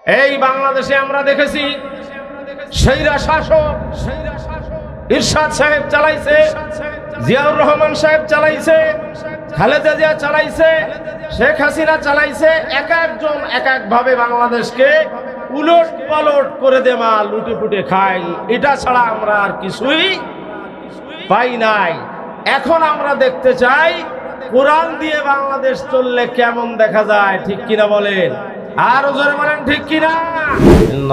এই বাংলাদেশে আমরা দেখেছি স্বৈরা শাসক ইরশাদ সাহেব চালাইছে, জিয়াউর রহমান সাহেব চালাইছে, খালেদা জিয়া চালাইছে, শেখ হাসিনা চালাইছে। এক একজন এক এক ভাবে বাংলাদেশকে উলট পালট করে দেমা লুটে পুটে খাই। এটা ছাড়া আমরা আর কিছুই পাই নাই। এখন আমরা দেখতে চাই কোরআন দিয়ে বাংলাদেশ চললে কেমন দেখা যায়, ঠিক কিনা বলেন? আর জোরে বলেন ঠিক কিনা?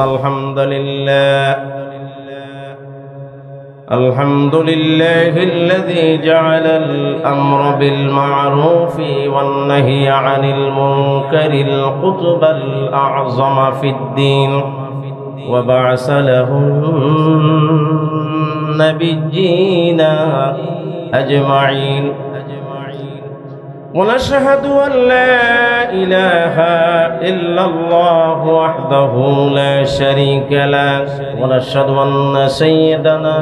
আলহামদুলিল্লাহ আলহামদুলিল্লাহিল্লাযী জাআলাল আমরা বিল মা'রুফি ওয়ান নাহয়ি আনিল মুনকারিল কুতুবাল আ'যামা ফিদ-দীন ওয়া বা'আসা লাহুন নাবিয়্যিনা আজমাইন। ونشهد أن لا إله إلا الله وحده لا شريك له ونشهد أن سيدنا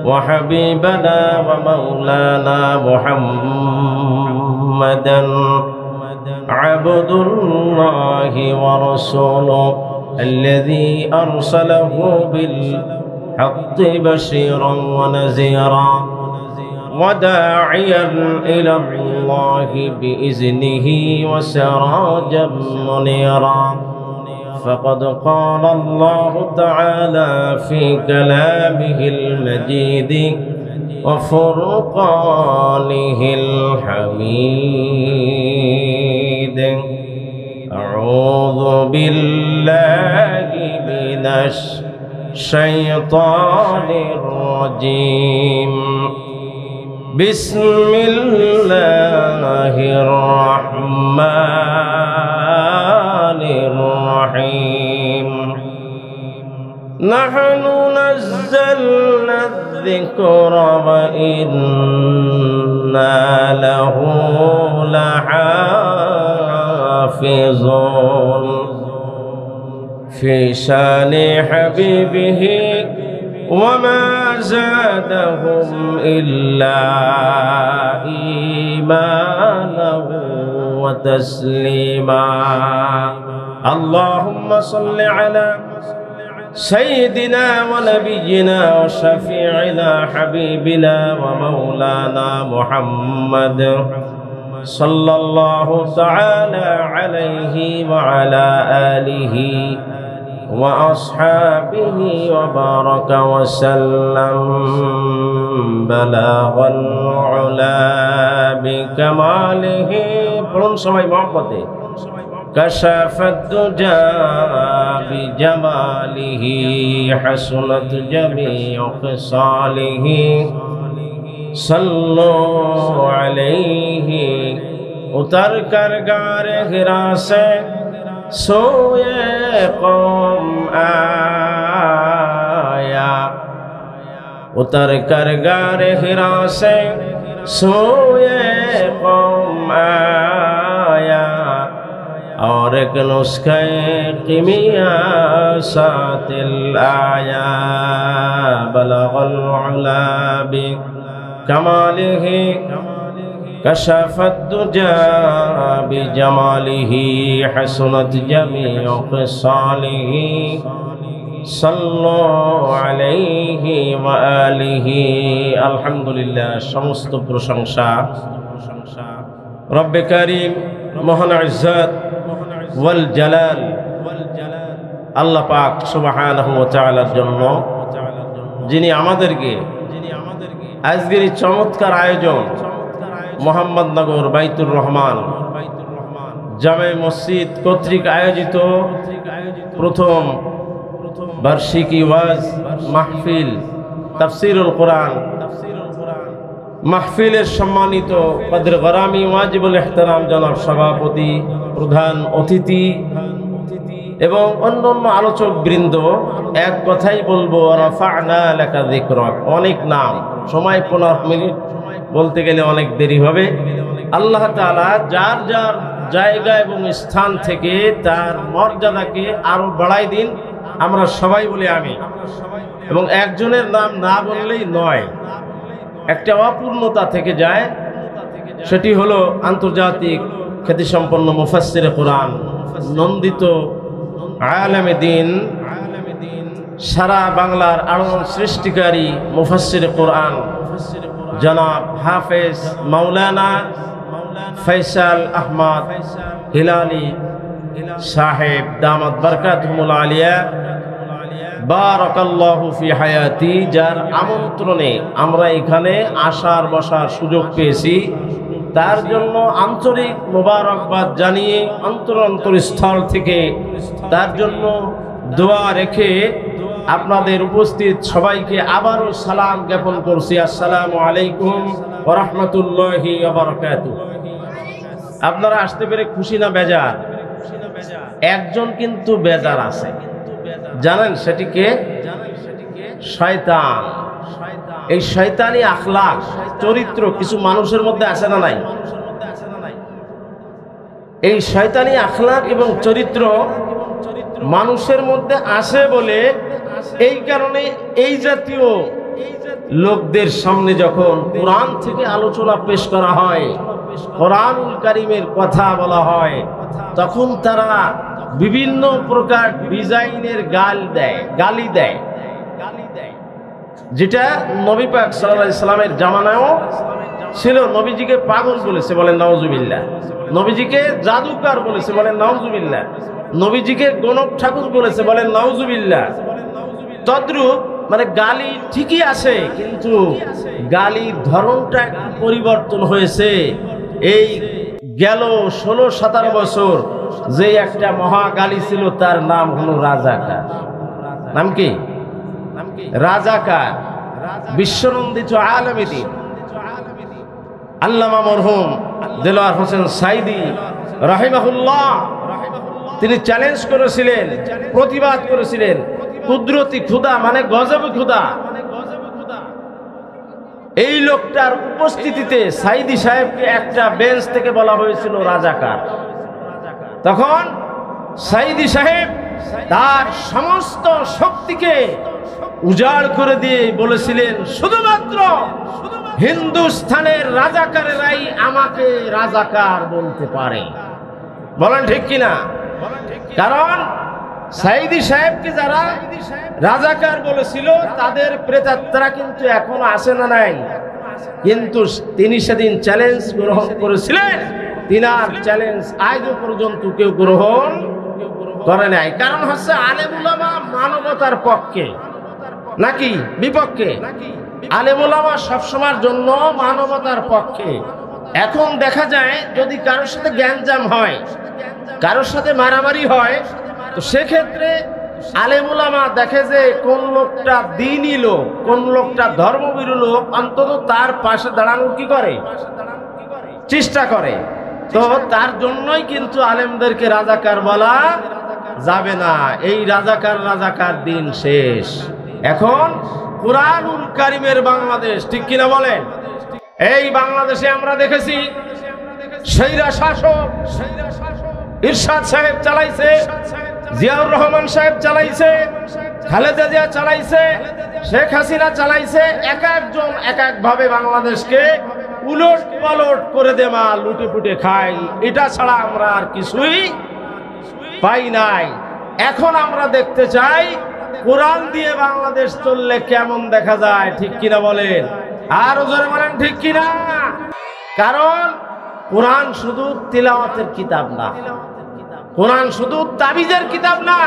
وحبيبنا ومولانا محمدا عبد الله ورسوله الذي أرسله بالحق بشيرا ونذيرا وداعيا إلى الله بإذنه وسراجا منيرا. فقد قال الله تعالى في كلامه المجيد وفرقانه الحميد. أعوذ بالله من الشيطان الرجيم. بسم الله الرحمن الرحيم. نحن نزلنا الذكر وإنا له لحافظون. في شان حبيبه وما زادهم إلا إيمانا وتسليما. اللهم صل على سيدنا ونبينا وشفيعنا حبيبنا ومولانا محمد صلى الله تعالى عليه وعلى آله وأصحابه وبارك وسلم. بلغ العلا بكماله كشف الدجى بجماله حسنت جميع خصاله. صلوا عليه उतर कर गारे हिरा से सोए कौम आया. उतर कर गारे हिरा से सोए कौम आया. और एक नुस्खे कीमिया सातिल आया. बलगल उला बि कमालिही كشف الدجى بجماله حسنت جميع خصاله. صلوا عليه وآله. الحمد لله. সমস্ত প্রশংসা রব্বে কারীম মহান ইজ্জত ওয়াল জালাল আল্লাহ পাক সুবহানাহু ওয়া তাআলার জন্য, যিনি আমাদেরকে আজকের এই চমৎকার আয়োজন মোহাম্মদনগর বাইতুর রহমান জামে মসজিদ কর্তৃক আয়োজিত প্রথম বার্ষিকী ওয়াজ মাহফিল তাফসীরুল কোরআন মাহফিলের সম্মানিত কদর গরামি ওয়াজিবুল ইহতিরাম জনাব সভাপতি, প্রধান অতিথি এবং অন্যান্য আলোচক বৃন্দ, এক কথাই বলবো রাফা'না লাকা যিকরাক। অনেক নাম, সময় 15 মিনিট বলতে গেলে অনেক দেরি হবে। আল্লাহ তাআলা যার যার জায়গা এবং স্থান থেকে তার মর্যাদাকে আরো বাড়াই দিন। আমরা সবাই বলি আমিন। এবং একজনের নাম না বললেই নয়, একটা অপূর্ণতা থেকে যায়। সেটি হলো আন্তর্জাতিক খ্যাতিসম্পন্ন মুফাসসিরে কোরআন, নন্দিত আলেম দ্বীন, সারা বাংলার আলোড়ন সৃষ্টিকারী মুফাসসির কোরআন জনাব হাফেজ মাওলানা ফয়সাল আহমদ হিলালি সাহেব দামাত বরকাতুহুল আলিয়া বারাকাল্লাহু ফি হায়াতি, যার আমন্ত্রণে আমরা এখানে আসার বসার সুযোগ পেয়েছি, তার জন্য আন্তরিক মোবারকবাদ জানিয়ে অন্তরস্থল থেকে তার জন্য দোয়া রেখে আপনাদের উপস্থিত সবাইকে আবারও সালাম জ্ঞাপন করছি। আসসালামু আলাইকুম ওয়া রাহমাতুল্লাহি ওয়া বারাকাতুহু। আপনারা আসতে পেরে খুশি না বেজার? একজন কিন্তু বেজার আছে, জানেন সেটিকে? শয়তান। এই শয়তানি আখলাক চরিত্র কিছু মানুষের মধ্যে আছে না নাই? এই শয়তানি আখলাক এবং চরিত্র মানুষের মধ্যে আসে বলে এই কারণে এই জাতীয় লোকদের সামনে যখন কোরআন থেকে আলোচনা পেশ করা হয়, কোরআনুল কারীমের কথা বলা হয়, তখন তারা বিভিন্ন প্রকার ডিজাইনের গালি দেয়, যেটা নবী পাক সাল্লাল্লাহু আলাইহি সাল্লামের জামানায়ও ছিল। নবীজিকে পাগল বলেছে, বলেন নাউজুবিল্লাহ। নবীজিকে জাদুকর বলেছে, বলেন নাউজুবিল্লাহ। নবীজিকে গণক ঠাকুর বলেছে, বলেন নাউজুবিল্লাহ। তদ্রূপ মানে গালি ঠিকই আছে, কিন্তু গালির ধরনটা একটু পরিবর্তন হয়েছে। এই গেল 16-17 বছর যে একটা মহা গালি ছিল, তার নাম হলো রাজাকার। নাম কি? রাজাকার। বিশ্বনন্দিত আলেম দ্বীন আল্লামা মরহুম দেলোয়ার হোসেন সাইদি রাহিমাহুল্লাহ, তিনি চ্যালেঞ্জ করেছিলেন, প্রতিবাদ করেছিলেন, কুদরতি খুদা মানে গজবে খুদা। এই লোকটার উপস্থিতিতে সাইদি সাহেবকে একটা বেঞ্চ থেকে বলা হয়েছিল রাজাকার। তখন সাইদি সাহেব তার সমস্ত শক্তিকে উজাড় করে দিয়ে বলেছিলেন, শুধুমাত্র হিন্দুস্তানের রাজাকারেরাই আমাকে রাজাকার বলতে পারে। বলেন ঠিক কিনা? কারণ সাইদি সাহেবকে যারা রাজাকার বলেছিল তাদের প্রেতাত্মা কিন্তু এখনো আসে না নাই, কিন্তু তিনি সেদিন চ্যালেঞ্জ গ্রহণ করেছিলেন, তিনার চ্যালেঞ্জ আজও পর্যন্ত কেউ গ্রহণ করে নাই। কারণ হচ্ছে আলেম উলামা মানবতার পক্ষে নাকি বিপক্ষে? আলেম উলামা সবসময়ের জন্য মানবতার পক্ষে। এখন দেখা যায় যদি কারোর সাথে গ্যাঞ্জাম হয়, কারোর সাথে মারামারি হয়, তো সেক্ষেত্রে আলেম উলামা দেখে যে কোন লোকটা দ্বীনী লোক, কোন লোকটা ধর্মভীরু লোক, অন্তত তার পাশে দাঁড়ানোর কি করে? চেষ্টা করে। তো তার জন্যই কিন্তু আলেমদেরকে রাজাকার বলা যাবে না। এই রাজাকার দিন শেষ। এখন কুরআনুল কারীমের বাংলাদেশ, ঠিক কিনা বলেন? এই বাংলাদেশে আমরা দেখেছি স্বৈরা শাসক ইরশাদ সাহেব চালাইছে, জিয়াউর রহমান সাহেব চালাইছে, খালেদা জিয়া চালাইছে, শেখ হাসিনা চালাইছে। এক একজন এক একভাবে বাংলাদেশকে উলট পালট করে দেমা লুটে পুটে খাই, এটা ছাড়া আমরা আর কিছুই পাই নাই। এখন আমরা দেখতে চাই কোরআন দিয়ে বাংলাদেশ চললে কেমন দেখা যায়, ঠিক কিনা বলেন? আরো জোরে বলেন ঠিক কিনা? কারণ কোরআন শুধু তিলাওয়াতের কিতাব না, কোরআন শুধু তাবিজের কিতাব না।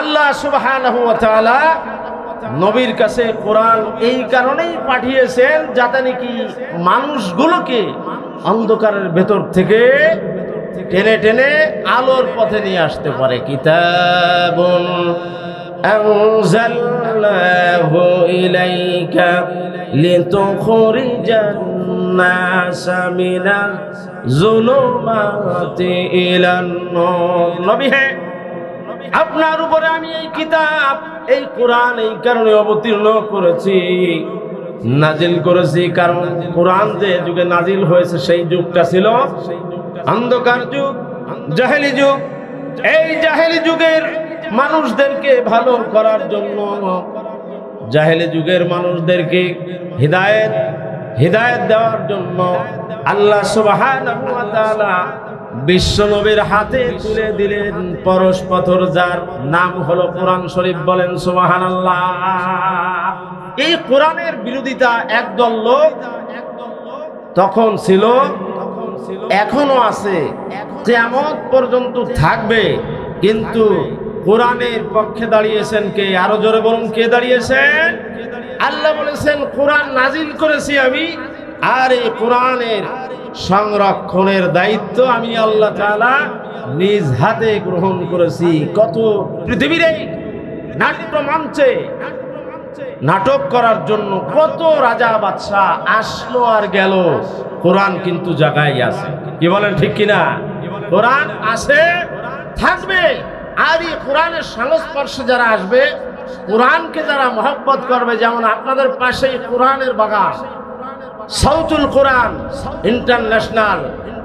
আল্লাহ সুবহানাহু ওয়া তাআলা নবীর কাছে কোরআন এই কারণেই পাঠিয়েছেন যাতে নাকি মানুষগুলোকে অন্ধকারের ভেতর থেকে টেনে টেনে আলোর পথে নিয়ে আসতে পারে। কিতাবুন আনজালনাহু ইলাইকা লিতুখরিজান নাসা মিনাজ যুলুমাতি ইলান নূর। নবী হে, আপনার উপরে আমি এই কিতাব, এই কোরআন এই কারণে অবতীর্ণ করেছি, নাজিল করেছি। কারণ কোরআন যে যুগে নাজিল হয়েছে সেই যুগটা ছিল অন্ধকার যুগ, জাহেলি যুগ। এই জাহেলি যুগের মানুষদেরকে ভালো করার জন্য, জাহেলি যুগের মানুষদেরকে হিদায়াত দেওয়ার জন্য আল্লাহ সুবহানাহু ওয়া তাআলা বিশ্বনবীর হাতে তুলে দিলেন পরশ পাথর, যার নাম হলো কোরআন শরীফ। বলেন সুবহানাল্লাহ। এই কোরআনের বিরোধিতা একদল লোক তখন ছিল, এখনো আছে, কিয়ামত পর্যন্ত থাকবে। কিন্তু কোরআনের পক্ষে দাঁড়িয়েছেন কে? আরো জোরে বলুন, কে দাঁড়িয়েছেন? আল্লাহ বলেছেন কোরআন নাজিল করেছি আমি, আর এই কোরআনের সংরক্ষণের দায়িত্ব আমি আল্লাহ তাআলা নিজ হাতে গ্রহণ করেছি। কত পৃথিবীর এই নাট্য মঞ্চে নাটক করার জন্য কত রাজা বাদশাহ আসলো আর গেল, কোরআন কিন্তু জায়গায় আছে। কি বলেন, ঠিক কিনা? কোরআন আছে, থাকবে। আর এই কোরআনের সংস্পর্শে যারা আসবে, কোরআনকে যারা মহব্বত করবে, যেমন আপনাদের পাশেই কোরআনের বাগান, সাউতুল কোরআন ইন্টারন্যাশনাল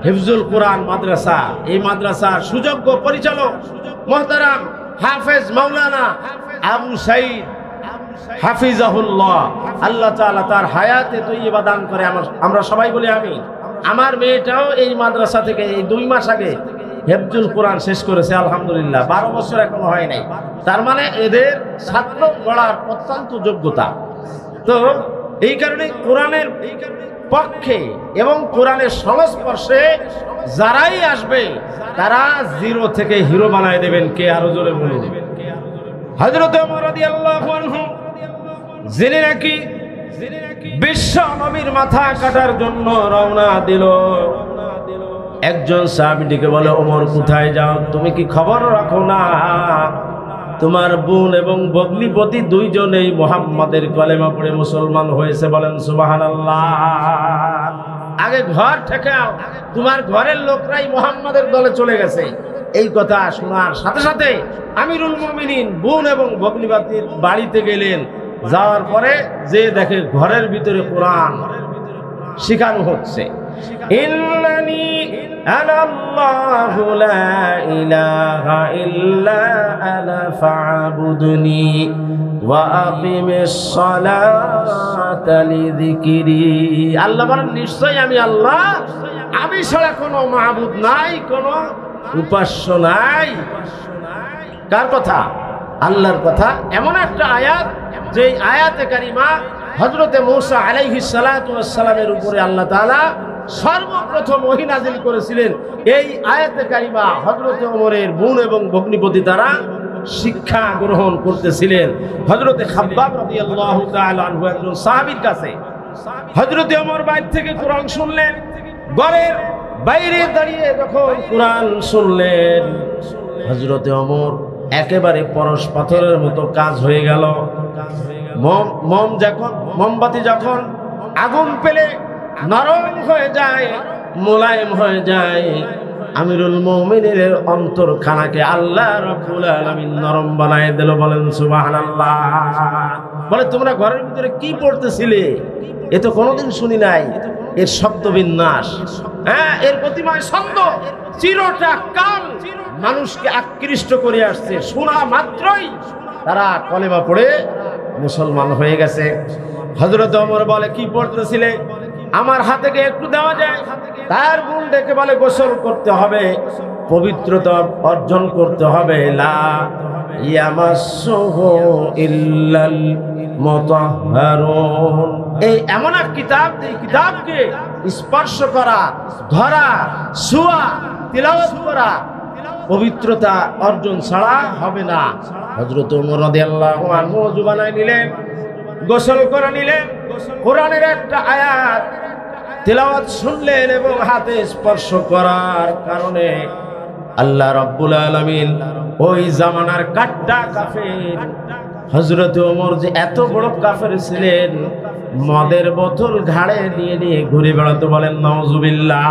হিফজুল কোরআন মাদ্রাসা, এই মাদ্রাসার সুযোগ্য পরিচালক মুহতারাম হাফেজ মাওলানা আবু সাইদ হাফিজাহুল্লাহ, আল্লাহ তাআলা তার হায়াতে তৈয়বা দান করে। আমরা সবাই বলি আমিন। আমার মেয়েটাও এই মাদ্রাসা থেকে এই 2 মাস আগে হিফজুল কোরআন শেষ করেছে, আলহামদুলিল্লাহ। 12 বছর এখনো হয় নাই। তার মানে এদের ছাত্র গড়ার অত্যন্ত যোগ্যতা। তো এই কারণে কোরআনের পক্ষে এবং কোরআনের সংস্পর্শে যারাই আসবে, তারা জিরো থেকে হিরো বানায় দেবেন। কে? আরো জোরে বলুন। হযরত ওমর রাদিয়াল্লাহু আনহু, যিনি নাকি বিশ্ব নবীর মাথা কাটার জন্য রওনা দিল, একজন সাহাবীকে বলে, ওমর কোথায় যাও? তুমি কি খবর রাখো না তোমার বোন এবং ভগ্নিপতি দুইজনেই মুহাম্মাদের কলেমা পড়ে মুসলমান হয়েছে? বলেন সুবহানাল্লাহ। আগে ঘর ঠেকাও, তোমার ঘরের লোকরাই মুহাম্মাদের দলে চলে গেছে। এই কথা শোনার সাথে সাথে আমিরুল মুমিনিন বোন এবং ভগ্নিপতির বাড়িতে গেলেন। যাওয়ার পরে যে দেখে ঘরের ভিতরে কোরআন শিখানো হচ্ছে। ইন্নানি আনাল্লাহু লা ইলাহা ইল্লা আনা ফা'বুদনি ওয়া আকিমিস সালাতা লিযিকরি। আল্লাহ বলেন, নিশ্চয়ই আমি আল্লাহ, আমি ছাড়া কোনো মাবুদ নাই, কোনো উপাস্য নাই। কার কথা? আল্লাহর কথা। এমন একটা আয়াত, যে আয়াতে কারিমা হযরতে মূসা আলাইহিস সালাতু ওয়াস সালামের উপরে আল্লাহ তাআলা সর্বপ্রথম ওহী নাযিল করেছিলেন। এই আয়াতে কারিমা হযরতে ওমরের বোন এবং ভগ্নিপতি তারা শিক্ষা গ্রহণ করতেছিলেন। হযরতে খাব্বাব রাদিয়াল্লাহু তাআলা আনহু একজন সাহাবীর কাছে হযরতে ওমর বাইরে থেকে কোরআন শুনলেন। ঘরের বাইরে দাঁড়িয়ে যখন কোরআন শুনলেন, হযরতে ওমর একেবারে পরশ পাথরের মতো কাজ হয়ে গেল। মোমবাতি যখন আগুন পেলে নরম হয়ে যায়, মোলায়েম হয়ে যায়, আমিরুল মুমিনের অন্তরখানাকে আল্লাহ রাব্বুল আলামিন নরম বানায় দিল। বলেন সুবহানাল্লাহ। বলে, তোমরা ঘরের ভিতরে কি পড়তেছিলে? এ তো কোনোদিন শুনি নাই। এর শব্দ বিন্যাস, হ্যাঁ, এর প্রতিময় ছন্দ চিরটা কাল মানুষকে আকৃষ্ট করে আসছে। শোনা মাত্রই তারা কলেমা পড়ে মুসলমান হয়ে গেছে। হযরত ওমর বলে, কি পড়তেছিলে? আমার হাতে কে একটু দেওয়া যায়? তার বোন ডেকে বলে, গোসল করতে হবে, পবিত্রতা অর্জন করতে হবে। লা ইয়ামাসসুহু ইল্লাল মুতাহহারুন। এই এমন এক কিতাব, এই কিতাবকে স্পর্শ করা, ধরা, ছোঁয়া, তিলাওয়াত করা পবিত্রতা অর্জন ছাড়া হবে না। হযরত ওমর রাদিয়াল্লাহু আনহু ওযু বানায় নিলেন, গোসল করে নিলেন, কোরআনের একটা আয়াত তিলাওয়াত শুনলেন এবং হাতে স্পর্শ করার কারণে আল্লাহ রাব্বুল আলামিন ওই জামানার কাট্টা কাফের হযরত ওমর যে এত বড় কাফের ছিলেন, মদের বোতল ঘাড়ে নিয়ে নিয়ে ঘুরে বেড়াতো। বলেন নাউজুবিল্লাহ।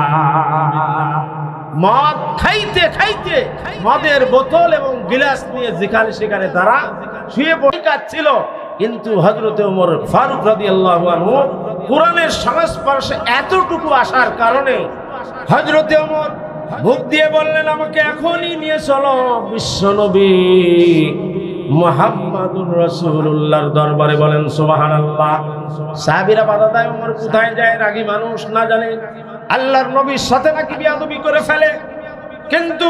মদ খাইতে খাইতে মদের বোতল এবং গিলাস নিয়ে যেখানে সেখানে তারা শুয়ে পড়ে কাঁদছিল। কিন্তু হযরত ওমর ফারুক রাদিয়াল্লাহু আনহু কোরআনের সংস্পর্শে এতটুকু আসার কারণে হযরত ওমর মুখ দিয়ে বললেন, আমাকে এখনই নিয়ে চলো বিশ্বনবী মুহাম্মাদুর রাসূলুল্লাহর দরবারে। বলেন সুবহানাল্লাহ। সাহাবীরা বাধা দেয়, ওমর কোথায় যায়? রাগী মানুষ, না জানে আল্লাহর নবীর সাথে নাকি বিয়াদবি করে ফেলে। কিন্তু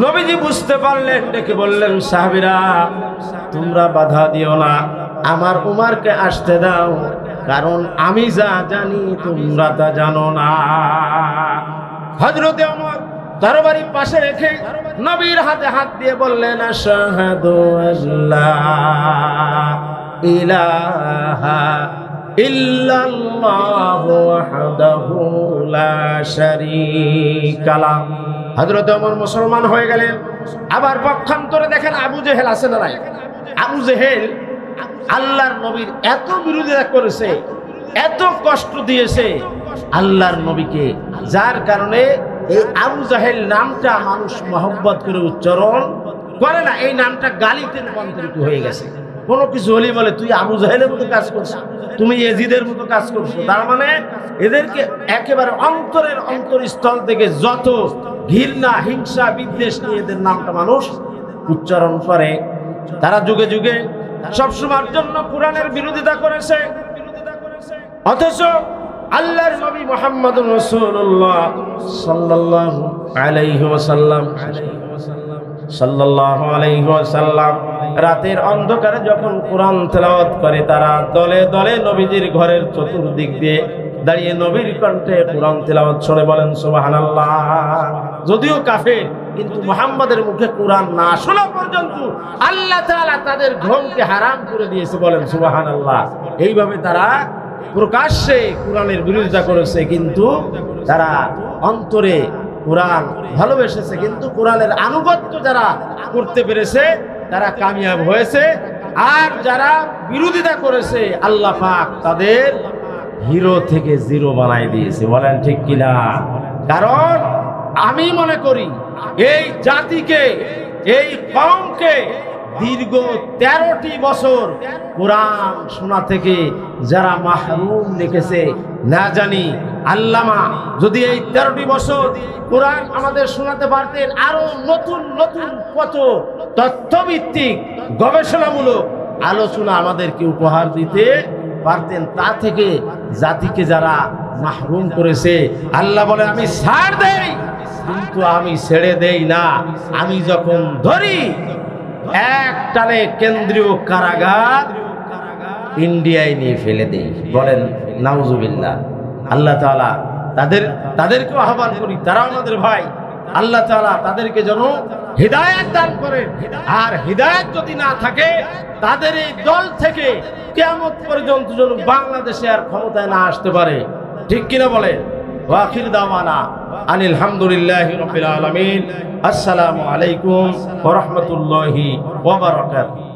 নবীজি বুঝতে পারলেন, ডেকে বললেন, সাহাবীরা তোমরা বাধা দিও না, আমার উমারকে আসতে দাও, কারণ আমি যা জানি তোমরা তা জানো না। হযরতে ওমর তরবারি পাশে রেখে নবীর হাতে হাত দিয়ে বললেন, আশহাদু আল্লা ইলাহা ইল্লাল্লাহু ওয়াহদাহু লা শারীকা লাহ। হযরত ওমর মুসলমান হয়ে গেলেন। আবার পক্ষান্তরে দেখেন আবু জেহেল আছে না নাই? আবু জেহেল আল্লাহর নবীর এত বিরোধিতা করেছে, এত কষ্ট দিয়েছে আল্লাহর নবীকে, যার কারণে এই আবু জাহেল নামটা মানুষ মহব্বত করে উচ্চারণ করে না। এই নামটা গালিতে রূপান্তরিত হয়ে গেছে। কোনো কিছু হলেই বলে তুই আবু জাহেলের মতো কাজ করছিস, তুমি এজিদের মতো কাজ করছো। তার মানে এদেরকে একেবারে অন্তরের অন্তরস্থল থেকে যত ঘৃণা, হিংসা, বিদ্বেষ নিয়ে এদের নামটা মানুষ উচ্চারণ করে। তারা যুগে যুগে সবসময়ের জন্য কোরআনের বিরোধিতা করেছে, অথচ আল্লাহর নবী মুহাম্মদুর রাসূলুল্লাহ সাল্লাল্লাহু আলাইহি ওয়াসাল্লাম রাতের অন্ধকারে যখন কোরআন তেলাওয়াত করে, তারা দলে দলে নবীজির ঘরের চতুর্দিক দিয়ে দাঁড়িয়ে নবীর কণ্ঠে কোরআন তেলাওয়াত শুনে বলেন সুবহানাল্লাহ। যদিও কাফের, কিন্তু মুহাম্মাদের মুখে কোরআন না শোনা পর্যন্ত আল্লাহ তাআলা তাদের ঘুমকে হারাম করে দিয়েছে, বলেন সুবহানাল্লাহ। এইভাবে তারা প্রকাশ্যে কোরআনের বিরোধিতা করেছে, কিন্তু তারা অন্তরে কোরআন ভালোবেসেছে। কিন্তু কোরআনের আনুগত্য যারা করতে পেরেছে তারা কামিয়াব হয়েছে, আর যারা বিরোধিতা করেছে আল্লাহ পাক তাদের হিরো থেকে জিরো বানাই দিয়েছে, বলেন ঠিক কিনা? কারণ আমি মনে করি এই জাতিকে, এই কওমকে দীর্ঘ 13টি বছর কোরআন শোনা থেকে যারা মাহরুম রেখেছে, না জানি আল্লামা যদি এই 13টি বছর কোরআন আমাদের শোনাতে পারতেন, আরো নতুন নতুন কত তথ্যভিত্তিক গবেষণামূলক আলোচনা আমাদেরকে উপহার দিতে পারতেন। তা থেকে জাতিকে যারা মাহরুম করেছে, আল্লাহ বলে আমি ছাড় দেই, কিন্তু আমি ছেড়ে দেই না। আমি যখন ধরি এক টানে কেন্দ্রীয় কারাগার ইন্ডিয়ায় নিয়ে ফেলে দেই, বলেন নাউজুবিল্লাহ। আল্লাহ তাআলা তাদেরকে আহ্বান করি, তারা আমাদের ভাই, আল্লাহ তাআলা তাদেরকে যেন হিদায়াত দান করেন। আর হিদায়াত যদি না থাকে, তাদের এই দল থেকে কিয়ামত পর্যন্ত যেন বাংলাদেশে আর ক্ষমতায় না আসতে পারে, ঠিক কিনা বলেন? ওয়া আখির দাওয়ানা আনিল হামদুলিল্লাহি রাব্বিল আলামিন। আসসালামু আলাইকুম ওয়া রাহমাতুল্লাহি ওয়া বারাকাতুহু।